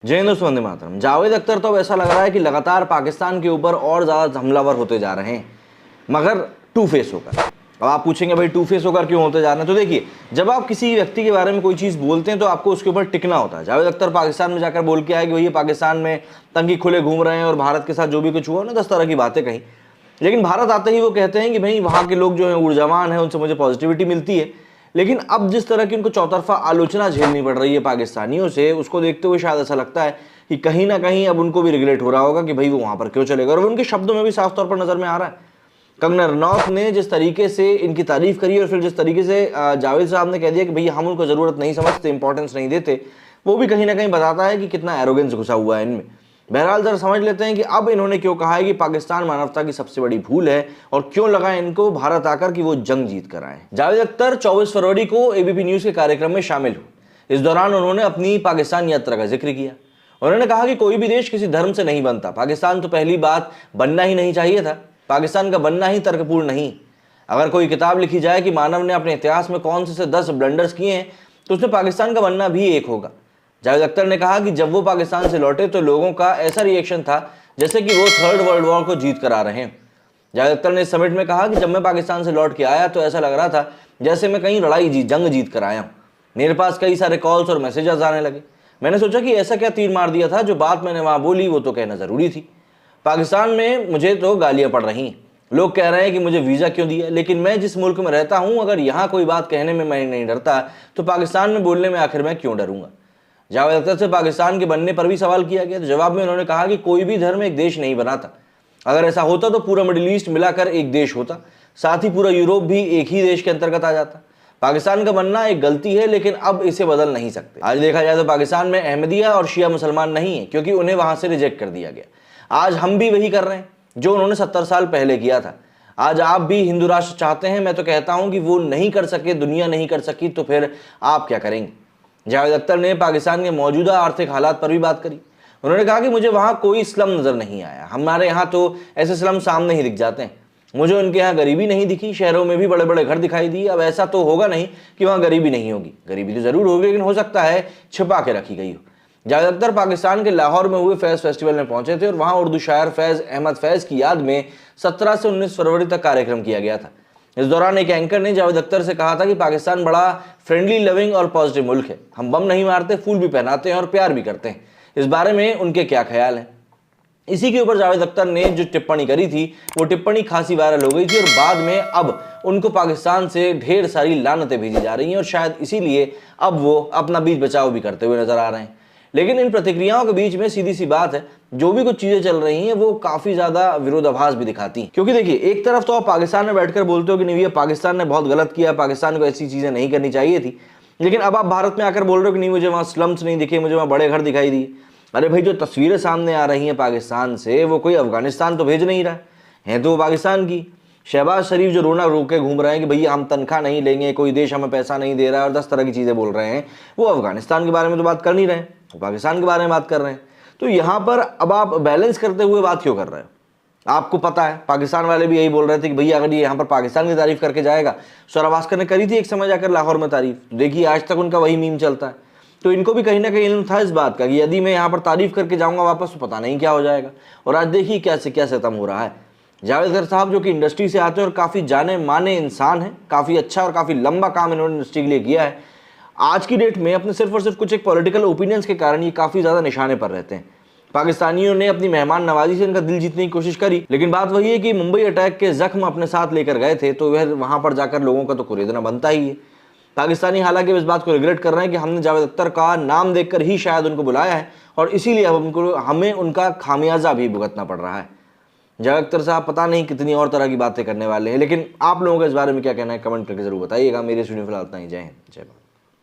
जय हिंद दोस्तों, वंदे मातरम। जावेद अख्तर तो अब ऐसा लग रहा है कि लगातार पाकिस्तान के ऊपर और ज़्यादा हमलावर होते जा रहे हैं, मगर टू फेस होकर। अब आप पूछेंगे भाई टू फेस होकर क्यों होते जा रहे हैं? तो देखिए, जब आप किसी व्यक्ति के बारे में कोई चीज़ बोलते हैं तो आपको उसके ऊपर टिकना होता है। जावेद अख्तर पाकिस्तान में जाकर बोल के आए कि भैया पाकिस्तान में तंगी खुले घूम रहे हैं और भारत के साथ जो भी कुछ हुआ उन्होंने 10 तरह की बातें कही। लेकिन भारत आते ही वो कहते हैं कि भाई वहाँ के लोग जो हैं ऊर्जावान हैं, उनसे मुझे पॉजिटिविटी मिलती है। लेकिन अब जिस तरह की उनको चौतरफा आलोचना झेलनी पड़ रही है पाकिस्तानियों से, उसको देखते हुए शायद ऐसा लगता है कि कहीं ना कहीं अब उनको भी रिग्रेट हो रहा होगा कि भाई वो वहाँ पर क्यों चलेगा। और उनके शब्दों में भी साफ तौर पर नज़र में आ रहा है। कंगना रनौत ने जिस तरीके से इनकी तारीफ करी और फिर जिस तरीके से जावेद साहब ने कह दिया कि भैया हम उनको ज़रूरत नहीं समझते, इंपॉर्टेंस नहीं देते, वो भी कहीं ना कहीं बताता है कि कितना एरोगेंस घुसा हुआ है इनमें। बहरहाल जरा समझ लेते हैं कि अब इन्होंने क्यों कहा है कि पाकिस्तान मानवता की सबसे बड़ी भूल है और क्यों लगा इनको भारत आकर कि वो जंग जीत कर आए। जावेद अख्तर 24 फरवरी को एबीपी न्यूज़ के कार्यक्रम में शामिल हुए। इस दौरान उन्होंने अपनी पाकिस्तान यात्रा का जिक्र किया। उन्होंने कहा कि कोई भी देश किसी धर्म से नहीं बनता। पाकिस्तान तो पहली बात बनना ही नहीं चाहिए था। पाकिस्तान का बनना ही तर्कपूर्ण नहीं। अगर कोई किताब लिखी जाए कि मानव ने अपने इतिहास में कौन से 10 ब्लंडर्स किए हैं तो उसमें पाकिस्तान का बनना भी एक होगा। जावेद अख्तर ने कहा कि जब वो पाकिस्तान से लौटे तो लोगों का ऐसा रिएक्शन था जैसे कि वो 3rd वर्ल्ड वॉर को जीत कर आ रहे हैं। जावेद अख्तर ने इस समिट में कहा कि जब मैं पाकिस्तान से लौट के आया तो ऐसा लग रहा था जैसे मैं कहीं जंग जीत कर आया हूँ। मेरे पास कई सारे कॉल्स और मैसेजेस आने लगे। मैंने सोचा कि ऐसा क्या तीर मार दिया था, जो बात मैंने वहाँ बोली वो तो कहना ज़रूरी थी। पाकिस्तान में मुझे तो गालियाँ पड़ रही हैं। लोग कह रहे हैं कि मुझे वीज़ा क्यों दिया, लेकिन मैं जिस मुल्क में रहता हूँ अगर यहाँ कोई बात कहने में मैं नहीं डरता तो पाकिस्तान में बोलने में आखिर मैं क्यों डरूंगा। जावेद अख्तर से पाकिस्तान के बनने पर भी सवाल किया गया तो जवाब में उन्होंने कहा कि कोई भी धर्म एक देश नहीं बनाता। अगर ऐसा होता तो पूरा मिडिल ईस्ट मिलाकर एक देश होता, साथ ही पूरा यूरोप भी एक ही देश के अंतर्गत आ जाता। पाकिस्तान का बनना एक गलती है, लेकिन अब इसे बदल नहीं सकते। आज देखा जाए तो पाकिस्तान में अहमदिया और शिया मुसलमान नहीं है, क्योंकि उन्हें वहां से रिजेक्ट कर दिया गया। आज हम भी वही कर रहे हैं जो उन्होंने 70 साल पहले किया था। आज आप भी हिंदू राष्ट्र चाहते हैं। मैं तो कहता हूं कि वो नहीं कर सके, दुनिया नहीं कर सकी, तो फिर आप क्या करेंगे। जावेद अख्तर ने पाकिस्तान के मौजूदा आर्थिक हालात पर भी बात करी। उन्होंने कहा कि मुझे वहाँ कोई स्लम नज़र नहीं आया। हमारे यहाँ तो ऐसे स्लम सामने ही दिख जाते हैं। मुझे उनके यहाँ गरीबी नहीं दिखी। शहरों में भी बड़े बड़े घर दिखाई दिए। अब ऐसा तो होगा नहीं कि वहाँ गरीबी नहीं होगी। गरीबी तो ज़रूर होगी, लेकिन हो सकता है छिपा के रखी गई हो। जावेद अख्तर पाकिस्तान के लाहौर में हुए फैज़ फेस्टिवल में पहुंचे थे और वहाँ उर्दू शायर फैज़ अहमद फैज़ की याद में 17 से 19 फरवरी तक कार्यक्रम किया गया था। इस दौरान एक एंकर ने जावेद अख्तर से कहा था कि पाकिस्तान बड़ा फ्रेंडली, लविंग और पॉजिटिव मुल्क है। हम बम नहीं मारते, फूल भी पहनाते हैं और प्यार भी करते हैं। इस बारे में उनके क्या ख्याल हैं? इसी के ऊपर जावेद अख्तर ने जो टिप्पणी करी थी वो टिप्पणी खासी वायरल हो गई थी और बाद में अब उनको पाकिस्तान से ढेर सारी लानतें भेजी जा रही हैं और शायद इसीलिए अब वो अपना बीच बचाव भी करते हुए नजर आ रहे हैं। लेकिन इन प्रतिक्रियाओं के बीच में सीधी सी बात है, जो भी कुछ चीज़ें चल रही हैं वो काफ़ी ज़्यादा विरोधाभास भी दिखाती हैं। क्योंकि देखिए, एक तरफ तो आप पाकिस्तान में बैठकर बोलते हो कि नहीं भैया पाकिस्तान ने बहुत गलत किया, पाकिस्तान को ऐसी चीज़ें नहीं करनी चाहिए थी, लेकिन अब आप भारत में आकर बोल रहे हो कि नहीं मुझे वहाँ स्लम्स नहीं दिखे, मुझे वहाँ बड़े घर दिखाई दिए। अरे भाई, जो तस्वीरें सामने आ रही हैं पाकिस्तान से वो कोई अफगानिस्तान तो भेज नहीं रहा है तो वो पाकिस्तान की। शहबाज शरीफ जो रोना रो के घूम रहे हैं कि भैया हम तनख्वाह नहीं लेंगे, कोई देश हमें पैसा नहीं दे रहा है और 10 तरह की चीज़ें बोल रहे हैं, वो अफगानिस्तान के बारे में तो बात कर नहीं रहे हैं, वो पाकिस्तान के बारे में बात कर रहे हैं। तो यहाँ पर अब आप बैलेंस करते हुए बात क्यों कर रहे हो? आपको पता है पाकिस्तान वाले भी यही बोल रहे थे कि भैया अगर ये यहाँ पर पाकिस्तान की तारीफ करके जाएगा, स्वरा भास्कर ने करी थी एक समय जाकर लाहौर में तारीफ, तो देखिए आज तक उनका वही मीम चलता है। तो इनको भी कहीं ना कहीं इल्म था इस बात का कि यदि मैं यहाँ पर तारीफ करके जाऊँगा वापस तो पता नहीं क्या हो जाएगा। और आज देखिए क्या से क्या सितम हो रहा है। जावेद अख्तर साहब जो कि इंडस्ट्री से आते हैं और काफ़ी जाने माने इंसान हैं, काफ़ी अच्छा और काफ़ी लंबा काम इन्होंने इंडस्ट्री के लिए किया है, आज की डेट में अपने सिर्फ और सिर्फ कुछ एक पॉलिटिकल ओपिनियंस के कारण ये काफ़ी ज़्यादा निशाने पर रहते हैं। पाकिस्तानियों ने अपनी मेहमान नवाजी से इनका दिल जीतने की कोशिश करी, लेकिन बात वही है कि मुंबई अटैक के जख्म अपने साथ लेकर गए थे तो वह वहाँ पर जाकर लोगों का तो कुरेदना बनता ही है। पाकिस्तानी हालांकि इस बात को रिग्रेट कर रहे हैं कि हमने जावेद अख्तर का नाम देखकर ही शायद उनको बुलाया है और इसीलिए अब हमें उनका खामियाजा भी भुगतना पड़ रहा है। जावेद अख्तर साहब पता नहीं कितनी और तरह की बातें करने वाले हैं, लेकिन आप लोगों का इस बारे में क्या कहना है कमेंट करके जरूर बताइएगा। मेरे स्टूडियो फिलहाल इतना ही। जय हिंद, जय भारत।